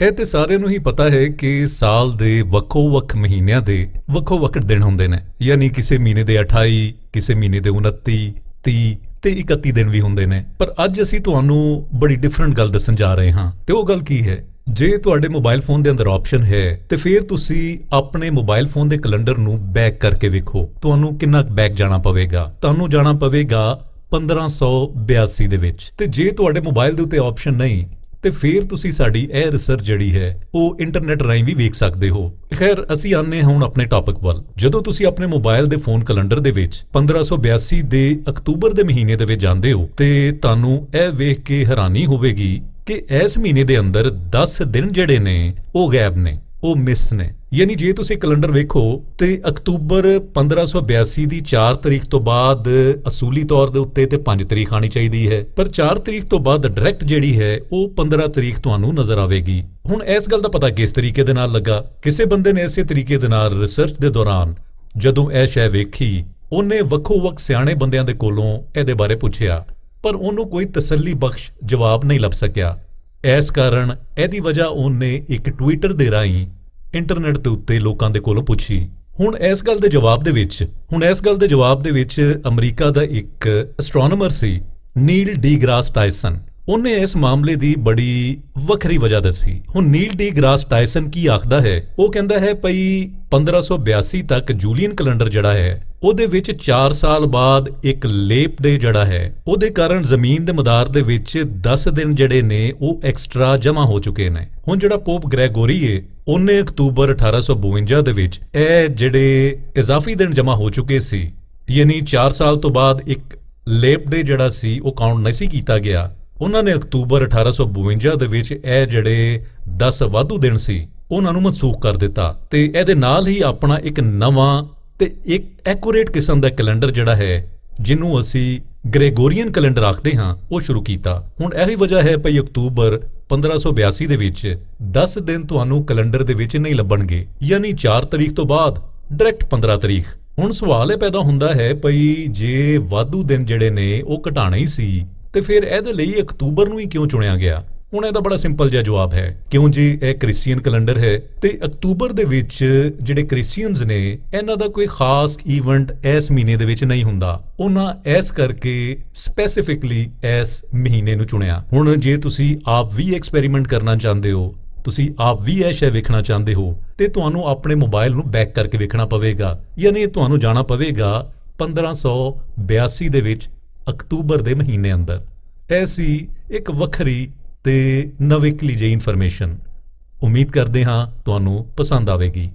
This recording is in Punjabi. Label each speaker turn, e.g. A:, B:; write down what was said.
A: ਇਹ ਤੇ ਸਾਰਿਆਂ ਨੂੰ ਹੀ ਪਤਾ ਹੈ ਕਿ ਸਾਲ ਦੇ ਵੱਖੋ-ਵੱਖ ਮਹੀਨਿਆਂ ਦੇ ਵੱਖੋ-ਵੱਖ ਦਿਨ ਹੁੰਦੇ ਨੇ। ਯਾਨੀ ਕਿਸੇ ਮਹੀਨੇ ਦੇ 28, ਕਿਸੇ ਮਹੀਨੇ ਦੇ 29, 30 ਤੇ 31 ਦਿਨ ਵੀ ਹੁੰਦੇ ਨੇ। ਪਰ ਅੱਜ ਅਸੀਂ ਤੁਹਾਨੂੰ ਬੜੀ ਡਿਫਰੈਂਟ ਗੱਲ ਦੱਸਣ ਜਾ ਰਹੇ ਹਾਂ। ਤੇ ਉਹ ਗੱਲ ਕੀ ਹੈ? ਜੇ ਤੁਹਾਡੇ ਮੋਬਾਈਲ ਫੋਨ ਦੇ ਅੰਦਰ ਆਪਸ਼ਨ ਹੈ ਤੇ ਫਿਰ ਤੁਸੀਂ ਆਪਣੇ ਮੋਬਾਈਲ ਫੋਨ ਦੇ ਕੈਲੰਡਰ ਨੂੰ ਬੈਕ ਕਰਕੇ ਵੇਖੋ ਤੁਹਾਨੂੰ ਕਿੰਨਾ ਬੈਕ ਜਾਣਾ ਪਵੇਗਾ। ਤੁਹਾਨੂੰ ਜਾਣਾ ਪਵੇਗਾ 1582 ਦੇ ਵਿੱਚ। ਤੇ ਜੇ ਤੁਹਾਡੇ ਮੋਬਾਈਲ ਦੇ ਉੱਤੇ ਆਪਸ਼ਨ ਨਹੀਂ ਤੇ ਫਿਰ ਤੁਸੀਂ ਸਾਡੀ ਇਹ ਰਿਸਰਚ ਜਿਹੜੀ ਹੈ ਉਹ ਇੰਟਰਨੈਟ ਰਾਹੀਂ ਵੀ ਵੇਖ ਸਕਦੇ ਹੋ। ਖੈਰ ਅਸੀਂ ਆਨੇ ਹੁਣ ਆਪਣੇ ਟੌਪਿਕ ਵੱਲ। ਜਦੋਂ ਤੁਸੀਂ ਆਪਣੇ ਮੋਬਾਈਲ ਦੇ ਫੋਨ ਕੈਲੰਡਰ ਦੇ ਵਿੱਚ 1582 ਦੇ ਅਕਤੂਬਰ ਦੇ ਮਹੀਨੇ ਦੇ ਵਿੱਚ ਜਾਂਦੇ ਹੋ ਤੇ ਤੁਹਾਨੂੰ ਇਹ ਵੇਖ ਕੇ ਹੈਰਾਨੀ ਹੋਵੇਗੀ ਕਿ ਇਸ ਮਹੀਨੇ ਦੇ ਅੰਦਰ 10 ਦਿਨ ਜਿਹੜੇ ਨੇ ਉਹ ਗਾਇਬ ਨੇ, ਉਹ ਮਿਸ ਨੇ। ਯਾਨੀ ਜੇ ਤੁਸੀਂ ਕੈਲੰਡਰ ਵੇਖੋ ਤੇ ਅਕਤੂਬਰ 1582 ਦੀ 4 ਤਰੀਕ ਤੋਂ ਬਾਅਦ ਅਸੂਲੀ ਤੌਰ ਦੇ ਉੱਤੇ ਤੇ 5 ਤਰੀਕ ਆਣੀ ਚਾਹੀਦੀ ਹੈ, ਪਰ 4 ਤਰੀਕ ਤੋਂ ਬਾਅਦ ਡਾਇਰੈਕਟ ਜਿਹੜੀ ਹੈ ਉਹ 15 ਤਰੀਕ ਤੁਹਾਨੂੰ ਨਜ਼ਰ ਆਵੇਗੀ। ਹੁਣ ਇਸ ਗੱਲ ਦਾ ਪਤਾ ਕਿਸ ਤਰੀਕੇ ਦੇ ਨਾਲ ਲੱਗਾ? ਕਿਸੇ ਬੰਦੇ ਨੇ ਇਸੇ ਤਰੀਕੇ ਦੇ ਨਾਲ ਰਿਸਰਚ ਦੇ ਦੌਰਾਨ ਜਦੋਂ ਇਹ ਸ਼ੈ ਵੇਖੀ, ਉਹਨੇ ਵੱਖੋ-ਵੱਖ ਸਿਆਣੇ ਬੰਦਿਆਂ ਦੇ ਕੋਲੋਂ ਇਹਦੇ ਬਾਰੇ ਪੁੱਛਿਆ, ਪਰ ਉਹਨੂੰ ਕੋਈ ਤਸੱਲੀ ਬਖਸ਼ ਜਵਾਬ ਨਹੀਂ ਲੱਭ ਸਕਿਆ। ਇਸ ਕਾਰਨ ਇਹਦੀ ਵਜ੍ਹਾ ਉਹਨੇ ਇੱਕ ਟਵਿੱਟਰ ਦੇ ਰਾਹੀਂ ਇੰਟਰਨੈਟ ਦੇ ਉੱਤੇ ਲੋਕਾਂ ਦੇ ਕੋਲੋਂ ਪੁੱਛੀ। ਹੁਣ ਇਸ ਗੱਲ ਦੇ ਜਵਾਬ ਦੇ ਵਿੱਚ ਅਮਰੀਕਾ ਦਾ ਇੱਕ ਐਸਟ੍ਰੋਨੋਮਰ ਸੀ ਨੀਲ ਡੀਗ੍ਰਾਸ ਟਾਇਸਨ। ਉਹਨੇ ਇਸ ਮਾਮਲੇ ਦੀ ਬੜੀ ਵੱਖਰੀ ਵਜ੍ਹਾ ਦੱਸੀ। ਹੁਣ ਨੀਲ ਡੀਗ੍ਰਾਸ ਟਾਇਸਨ ਕੀ ਆਖਦਾ ਹੈ? ਉਹ ਕਹਿੰਦਾ ਹੈ ਭਈ 1582 ਤੱਕ ਜੂਲੀਅਨ ਕੈਲੰਡਰ ਜਿਹੜਾ ਹੈ ਉਹਦੇ ਵਿੱਚ 4 ਸਾਲ ਬਾਅਦ ਇੱਕ ਲੇਪ ਡੇ ਜਿਹੜਾ ਹੈ ਉਹਦੇ ਕਾਰਨ ਜ਼ਮੀਨ ਦੇ ਮਦਾਰ ਦੇ ਵਿੱਚ 10 ਦਿਨ ਜਿਹੜੇ ਨੇ ਉਹ ਐਕਸਟਰਾ ਜਮ੍ਹਾਂ ਹੋ ਚੁੱਕੇ ਨੇ। ਹੁਣ ਜਿਹੜਾ ਪੋਪ ਗ੍ਰੈਗੋਰੀ ਹੈ ਉਹਨੇ ਅਕਤੂਬਰ 1852 ਦੇ ਵਿੱਚ ਇਹ ਜਿਹੜੇ ਇਜ਼ਾਫੀ ਦਿਨ ਜਮ੍ਹਾਂ ਹੋ ਚੁੱਕੇ ਸੀ, ਯਾਨੀ 4 ਸਾਲ ਤੋਂ ਬਾਅਦ ਇੱਕ ਲੇਪ ਡੇ ਜਿਹੜਾ ਸੀ ਉਹ ਕਾਊਂਟ ਨਹੀਂ ਸੀ ਕੀਤਾ ਗਿਆ। ਉਹਨਾਂ ਨੇ ਅਕਤੂਬਰ 1852 ਦੇ ਵਿੱਚ ਇਹ ਜਿਹੜੇ 10 ਵਾਧੂ ਦਿਨ ਸੀ ਉਹਨਾਂ ਨੂੰ ਮਨਸੂਖ ਕਰ ਦਿੱਤਾ ਤੇ ਇਹਦੇ ਨਾਲ ਹੀ ਆਪਣਾ ਇੱਕ ਨਵਾਂ ਤੇ ਇੱਕ ਐਕੂਰੇਟ ਕਿਸਮ ਦਾ ਕੈਲੰਡਰ ਜਿਹੜਾ ਹੈ ਜਿਹਨੂੰ ਅਸੀਂ ਗ੍ਰੈਗੋਰੀਅਨ ਕੈਲੰਡਰ ਆਖਦੇ ਹਾਂ ਉਹ ਸ਼ੁਰੂ ਕੀਤਾ। ਹੁਣ ਇਹੀ ਵਜ੍ਹਾ ਹੈ ਭਈ ਅਕਤੂਬਰ 1582 ਦੇ ਵਿੱਚ 10 ਦਿਨ ਤੁਹਾਨੂੰ ਕੈਲੰਡਰ ਦੇ ਵਿੱਚ ਨਹੀਂ ਲੱਭਣਗੇ, ਯਾਨੀ 4 ਤਰੀਕ ਤੋਂ ਬਾਅਦ ਡਾਇਰੈਕਟ 15 ਤਰੀਕ। ਹੁਣ ਸਵਾਲ ਇਹ ਪੈਦਾ ਹੁੰਦਾ ਹੈ ਭਈ ਜੇ ਵਾਧੂ ਦਿਨ ਜਿਹੜੇ ਨੇ ਉਹ ਘਟਾਣੇ ਹੀ ਸੀ ਤੇ ਫਿਰ ਇਹਦੇ ਲਈ ਅਕਤੂਬਰ ਨੂੰ ਹੀ ਕਿਉਂ ਚੁਣਿਆ ਗਿਆ? ਹੁਣ ਇਹਦਾ ਬੜਾ ਸਿੰਪਲ ਜਿਹਾ ਜਵਾਬ ਹੈ, ਕਿਉਂ ਜੀ ਇਹ ਕ੍ਰਿਸਚੀਅਨ ਕੈਲੰਡਰ ਹੈ ਤੇ ਅਕਤੂਬਰ ਦੇ ਵਿੱਚ ਜਿਹੜੇ ਕ੍ਰਿਸਚੀਅਨਸ ਨੇ ਇਹਨਾਂ ਦਾ ਕੋਈ ਖਾਸ ਇਵੈਂਟ ਇਸ ਮਹੀਨੇ ਦੇ ਵਿੱਚ ਨਹੀਂ ਹੁੰਦਾ। ਉਹਨਾਂ ਇਸ ਕਰਕੇ ਸਪੈਸੀਫਿਕਲੀ ਇਸ ਮਹੀਨੇ ਨੂੰ ਚੁਣਿਆ। ਹੁਣ ਜੇ ਤੁਸੀਂ ਆਪ ਵੀ ਐਕਸਪੈਰੀਮੈਂਟ ਕਰਨਾ ਚਾਹੁੰਦੇ ਹੋ, ਤੁਸੀਂ ਆਪ ਵੀ ਇਹ ਸ਼ੈ ਵੇਖਣਾ ਚਾਹੁੰਦੇ ਹੋ ਤੇ ਤੁਹਾਨੂੰ ਆਪਣੇ ਮੋਬਾਈਲ ਨੂੰ ਬੈਕ ਕਰਕੇ ਵੇਖਣਾ ਪਵੇਗਾ, ਯਾਨੀ ਤੁਹਾਨੂੰ ਜਾਣਾ ਪਵੇਗਾ 1582 ਦੇ ਵਿੱਚ ਅਕਤੂਬਰ ਦੇ ਮਹੀਨੇ ਅੰਦਰ। ਐਸੀ ਇੱਕ ਵੱਖਰੀ ਤੇ ਨਵੇਕਲੀ ਜਿਹੀ ਇਨਫੋਰਮੇਸ਼ਨ। ਉਮੀਦ ਕਰਦੇ ਹਾਂ ਤੁਹਾਨੂੰ ਪਸੰਦ ਆਵੇਗੀ।